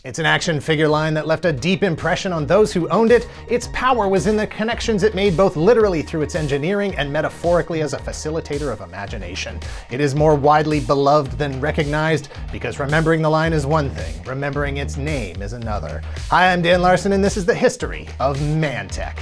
It's an action figure line that left a deep impression on those who owned it. Its power was in the connections it made, both literally through its engineering and metaphorically as a facilitator of imagination. It is more widely beloved than recognized, because remembering the line is one thing, remembering its name is another. Hi, I'm Dan Larson, and this is the history of Mantech.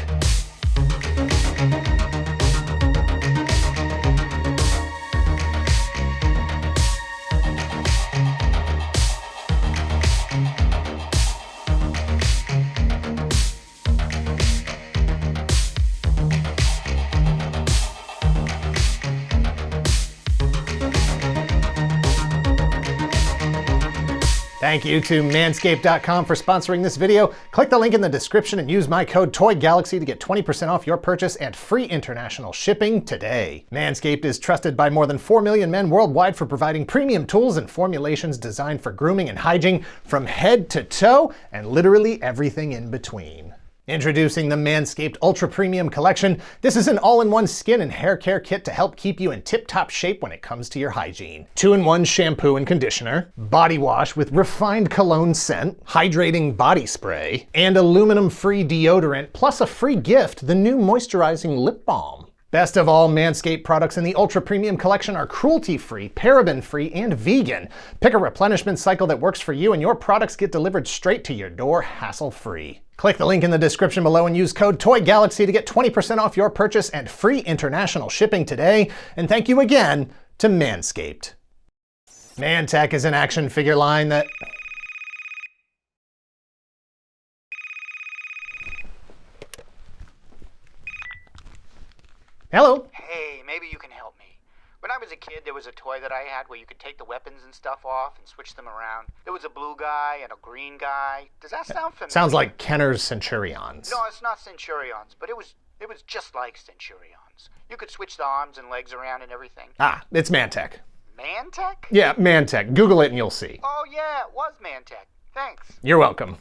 Thank you to Manscaped.com for sponsoring this video. Click the link in the description and use my code TOYGALAXY to get 20% off your purchase and free international shipping today. Manscaped is trusted by more than 4 million men worldwide for providing premium tools and formulations designed for grooming and hygiene from head to toe and literally everything in between. Introducing the Manscaped Ultra Premium Collection. This is an all-in-one skin and hair care kit to help keep you in tip-top shape when it comes to your hygiene. 2-in-1 shampoo and conditioner, body wash with refined cologne scent, hydrating body spray, and aluminum-free deodorant, plus a free gift, the new moisturizing lip balm. Best of all, Manscaped products in the Ultra Premium Collection are cruelty-free, paraben-free, and vegan. Pick a replenishment cycle that works for you and your products get delivered straight to your door, hassle-free. Click the link in the description below and use code TOYGALAXY to get 20% off your purchase and free international shipping today. And thank you again to Manscaped. Mantech is an action figure line that... Hello? Hey, maybe you can help me. When I was a kid, there was a toy that I had where you could take the weapons and stuff off and switch them around. There was a blue guy and a green guy. Does that sound familiar? Sounds like Kenner's Centurions. No, it's not Centurions, but it was just like Centurions. You could switch the arms and legs around and everything. Ah, it's Mantech. Mantech? Yeah, Mantech. Google it and you'll see. Oh yeah, it was Mantech. Thanks. You're welcome.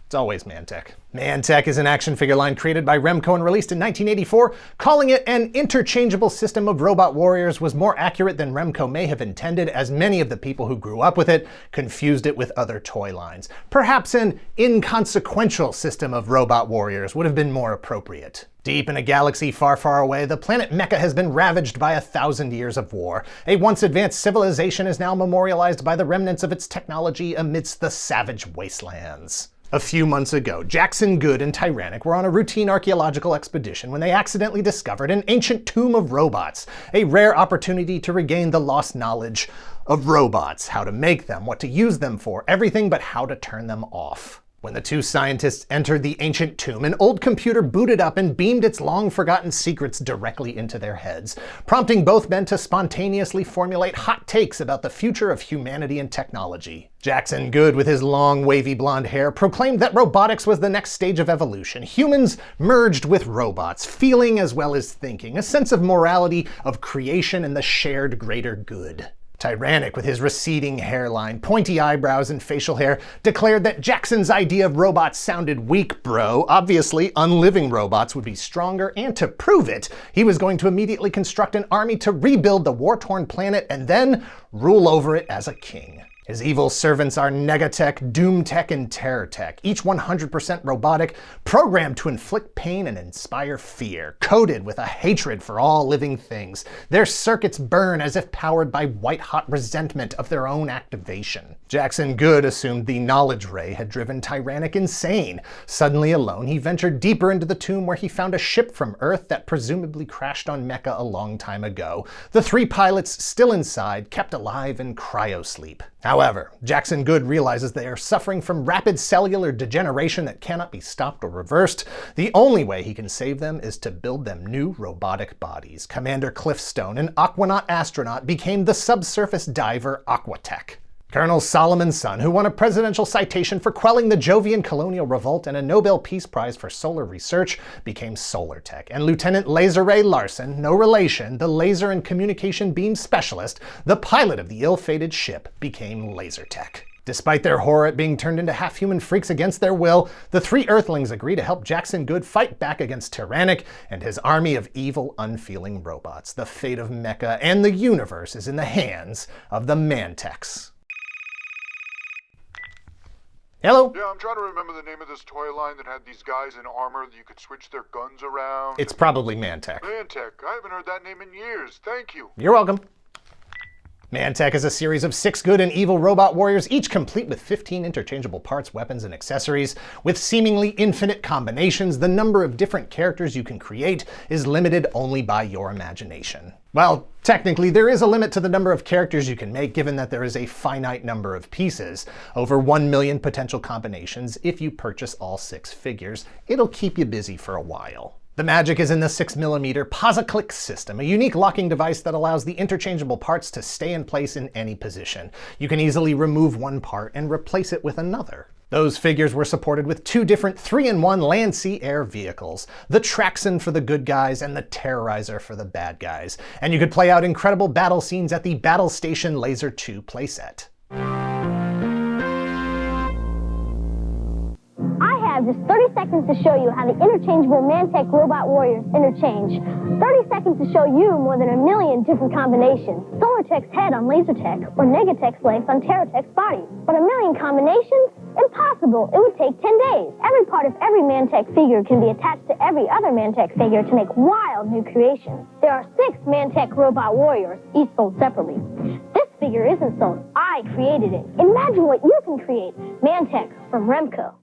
It's always Mantech. Mantech is an action figure line created by Remco and released in 1984. Calling it an interchangeable system of robot warriors was more accurate than Remco may have intended, as many of the people who grew up with it confused it with other toy lines. Perhaps an inconsequential system of robot warriors would have been more appropriate. Deep in a galaxy far, far away, the planet Mecha has been ravaged by 1,000 years of war. A once advanced civilization is now memorialized by the remnants of its technology amidst the savage wastelands. A few months ago, Jackson Good and Tyrannic were on a routine archaeological expedition when they accidentally discovered an ancient tomb of robots, a rare opportunity to regain the lost knowledge of robots, how to make them, what to use them for, everything but how to turn them off. When the two scientists entered the ancient tomb, an old computer booted up and beamed its long-forgotten secrets directly into their heads, prompting both men to spontaneously formulate hot takes about the future of humanity and technology. Jackson Good, with his long, wavy blonde hair, proclaimed that robotics was the next stage of evolution. Humans merged with robots, feeling as well as thinking, a sense of morality, of creation, and the shared greater good. Tyrannic, with his receding hairline, pointy eyebrows, and facial hair, declared that Jackson's idea of robots sounded weak, bro. Obviously, unliving robots would be stronger, and to prove it, he was going to immediately construct an army to rebuild the war-torn planet and then rule over it as a king. His evil servants are Negatech, Doomtech, and Terrortech, each 100% robotic, programmed to inflict pain and inspire fear, coded with a hatred for all living things. Their circuits burn as if powered by white-hot resentment of their own activation. Jackson Good assumed the knowledge ray had driven Tyrannic insane. Suddenly alone, he ventured deeper into the tomb where he found a ship from Earth that presumably crashed on Mecha a long time ago. The three pilots, still inside, kept alive in cryosleep. However, Jackson Good realizes they are suffering from rapid cellular degeneration that cannot be stopped or reversed. The only way he can save them is to build them new robotic bodies. Commander Cliffstone, an Aquanaut astronaut, became the subsurface diver Aquatech. Colonel Solomon Sun, who won a presidential citation for quelling the Jovian colonial revolt and a Nobel Peace Prize for solar research, became Solartech. And Lieutenant Laser Ray Larson, no relation, the laser and communication beam specialist, the pilot of the ill-fated ship, became Lasertech. Despite their horror at being turned into half-human freaks against their will, the three Earthlings agree to help Jackson Good fight back against Tyrannic and his army of evil, unfeeling robots. The fate of Mecha and the universe is in the hands of the Mantechs. Hello? Yeah, I'm trying to remember the name of this toy line that had these guys in armor that you could switch their guns around. It's probably Mantech. Mantech. I haven't heard that name in years. Thank you. You're welcome. Mantech is a series of 6 good and evil robot warriors, each complete with 15 interchangeable parts, weapons, and accessories. With seemingly infinite combinations, the number of different characters you can create is limited only by your imagination. Well, technically, there is a limit to the number of characters you can make, given that there is a finite number of pieces. Over 1 million potential combinations if you purchase all 6 figures. It'll keep you busy for a while. The magic is in the 6mm pause-a-click system, a unique locking device that allows the interchangeable parts to stay in place in any position. You can easily remove one part and replace it with another. Those figures were supported with 2 different 3-in-1 land-sea-air vehicles, the Traxxon for the good guys and the Terrorizer for the bad guys. And you could play out incredible battle scenes at the Battle Station Laser 2 playset. I have just 30 seconds to show you how the interchangeable Mantech robot warriors interchange. 30 seconds to show you more than 1 million different combinations. Solartech's head on Lasertech, or Negatech's legs on Terratech's body. But 1 million combinations? Impossible. It would take 10 days. Every part of every Mantech figure can be attached to every other Mantech figure to make wild new creations. There are 6 Mantech robot warriors, each sold separately. This figure isn't sold. I created it. Imagine what you can create. Mantech from Remco.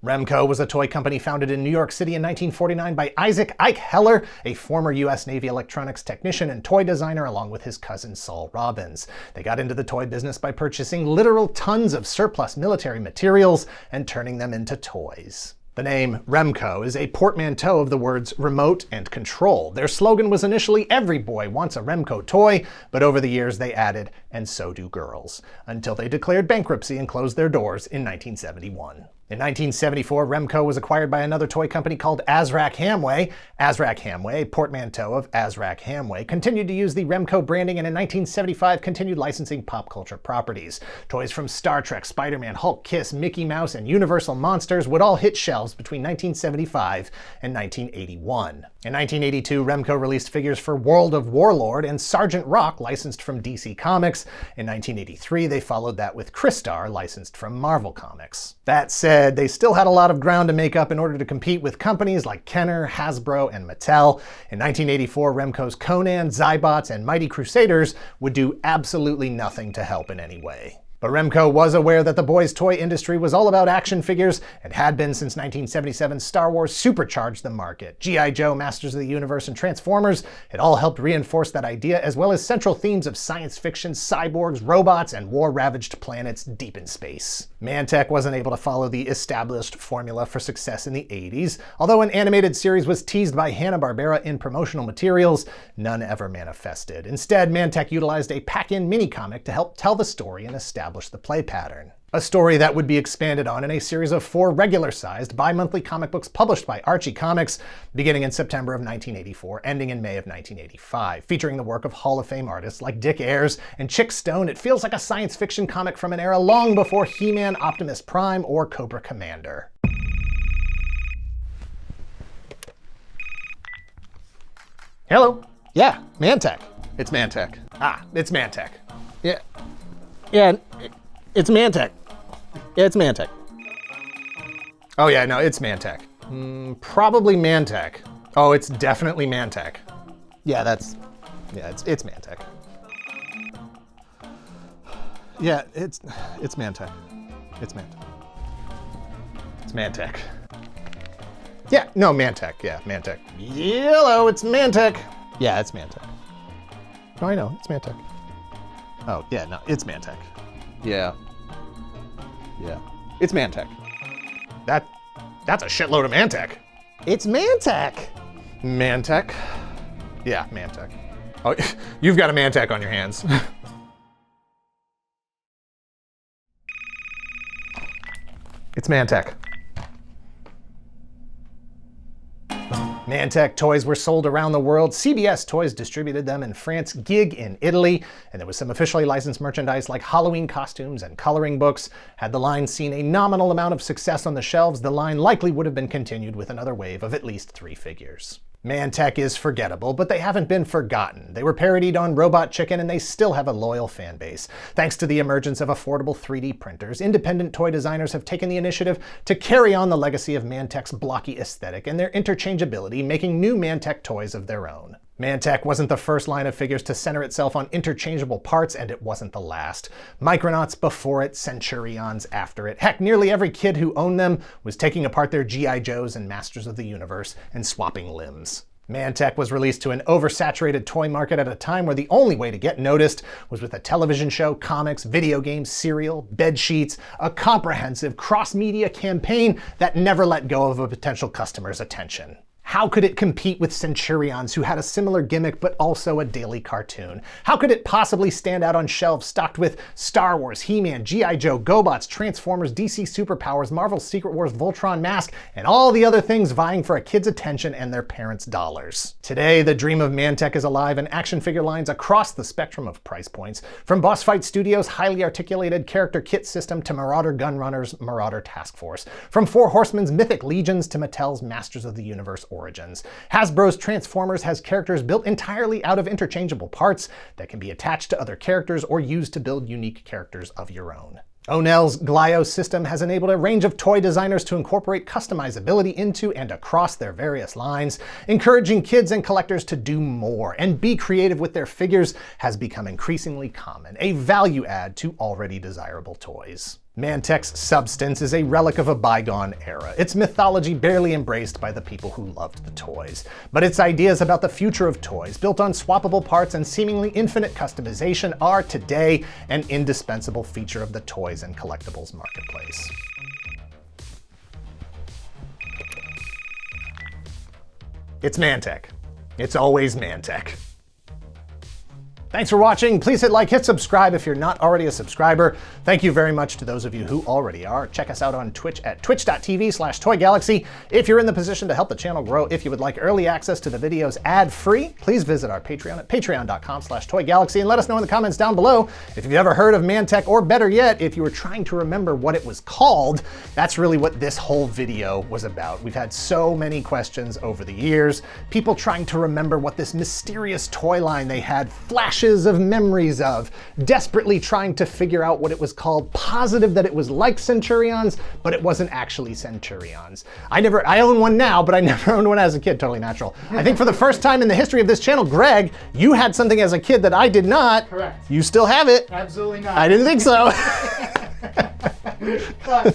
Remco was a toy company founded in New York City in 1949 by Isaac Ike Heller, a former U.S. Navy electronics technician and toy designer, along with his cousin Saul Robbins. They got into the toy business by purchasing literal tons of surplus military materials and turning them into toys. The name Remco is a portmanteau of the words remote and control. Their slogan was initially "Every boy wants a Remco toy," but over the years they added "and so do girls," until they declared bankruptcy and closed their doors in 1971. In 1974, Remco was acquired by another toy company called Azrak Hamway. Azrak Hamway, a portmanteau of Azrak Hamway, continued to use the Remco branding and in 1975 continued licensing pop culture properties. Toys from Star Trek, Spider-Man, Hulk, Kiss, Mickey Mouse, and Universal Monsters would all hit shelves between 1975 and 1981. In 1982, Remco released figures for World of Warlord and Sergeant Rock, licensed from DC Comics. In 1983, they followed that with Crystar, licensed from Marvel Comics. That said, they still had a lot of ground to make up in order to compete with companies like Kenner, Hasbro, and Mattel. In 1984, Remco's Conan, Zybots, and Mighty Crusaders would do absolutely nothing to help in any way. But Remco was aware that the boys' toy industry was all about action figures and had been since 1977. Star Wars supercharged the market. G.I. Joe, Masters of the Universe, and Transformers had all helped reinforce that idea, as well as central themes of science fiction, cyborgs, robots, and war-ravaged planets deep in space. Mantech wasn't able to follow the established formula for success in the 80s. Although an animated series was teased by Hanna-Barbera in promotional materials, none ever manifested. Instead, Mantech utilized a pack-in mini-comic to help tell the story and establish the play pattern. A story that would be expanded on in a series of 4 regular-sized bi-monthly comic books published by Archie Comics, beginning in September of 1984, ending in May of 1985. Featuring the work of Hall of Fame artists like Dick Ayers and Chick Stone, it feels like a science fiction comic from an era long before He-Man, Optimus Prime, or Cobra Commander. Hello? Yeah, Mantech. It's Mantech. Ah, it's Mantech. Yeah, it's Mantech. Yeah, it's Mantech. Oh yeah, no, it's Mantech. Probably Mantech. Oh, it's definitely Mantech. Yeah, it's Mantech. Yeah, it's Mantech. It's Mantech. It's Mantech. Yeah, no, Mantech. Yeah, Mantech. Hello, it's Mantech. Yeah, it's Mantech. No, I know, it's Mantech. Oh, yeah, no, it's Mantech. Yeah. Yeah. It's Mantech. That's a shitload of Mantech. It's Mantech. Mantech? Yeah, Mantech. Oh, you've got a Mantech on your hands. It's Mantech. Mantech toys were sold around the world. CBS Toys distributed them in France, Gig in Italy, and there was some officially licensed merchandise like Halloween costumes and coloring books. Had the line seen a nominal amount of success on the shelves, the line likely would have been continued with another wave of at least 3 figures. Mantech is forgettable, but they haven't been forgotten. They were parodied on Robot Chicken and they still have a loyal fan base. Thanks to the emergence of affordable 3D printers, independent toy designers have taken the initiative to carry on the legacy of Mantech's blocky aesthetic and their interchangeability, making new Mantech toys of their own. Mantech wasn't the first line of figures to center itself on interchangeable parts, and it wasn't the last. Micronauts before it, Centurions after it. Heck, nearly every kid who owned them was taking apart their G.I. Joes and Masters of the Universe and swapping limbs. Mantech was released to an oversaturated toy market at a time where the only way to get noticed was with a television show, comics, video games, cereal, bed sheets, a comprehensive cross-media campaign that never let go of a potential customer's attention. How could it compete with Centurions, who had a similar gimmick but also a daily cartoon? How could it possibly stand out on shelves stocked with Star Wars, He-Man, G.I. Joe, GoBots, Transformers, DC Superpowers, Marvel's Secret Wars, Voltron Mask, and all the other things vying for a kid's attention and their parents' dollars? Today, the dream of Mantech is alive in action figure lines across the spectrum of price points, from Boss Fight Studios' highly articulated character kit system to Marauder Gunrunner's Marauder Task Force, from Four Horsemen's Mythic Legions to Mattel's Masters of the Universe origins. Hasbro's Transformers has characters built entirely out of interchangeable parts that can be attached to other characters or used to build unique characters of your own. Onell's Glio system has enabled a range of toy designers to incorporate customizability into and across their various lines. Encouraging kids and collectors to do more and be creative with their figures has become increasingly common, a value add to already desirable toys. Mantech's substance is a relic of a bygone era, its mythology barely embraced by the people who loved the toys. But its ideas about the future of toys, built on swappable parts and seemingly infinite customization, are today an indispensable feature of the toys and collectibles marketplace. It's Mantech. It's always Mantech. Thanks for watching. Please hit like, hit subscribe if you're not already a subscriber. Thank you very much to those of you who already are. Check us out on Twitch at twitch.tv/toygalaxy. If you're in the position to help the channel grow, if you would like early access to the videos ad-free, please visit our Patreon at patreon.com/toygalaxy and let us know in the comments down below if you've ever heard of Mantech, or better yet, if you were trying to remember what it was called. That's really what this whole video was about. We've had so many questions over the years, people trying to remember what this mysterious toy line they had flashed of memories of, desperately trying to figure out what it was called, positive that it was like Centurions, but it wasn't actually Centurions. I own one now, but I never owned one as a kid, totally natural. I think for the first time in the history of this channel, Greg, you had something as a kid that I did not. Correct. You still have it. Absolutely not. I didn't think so. But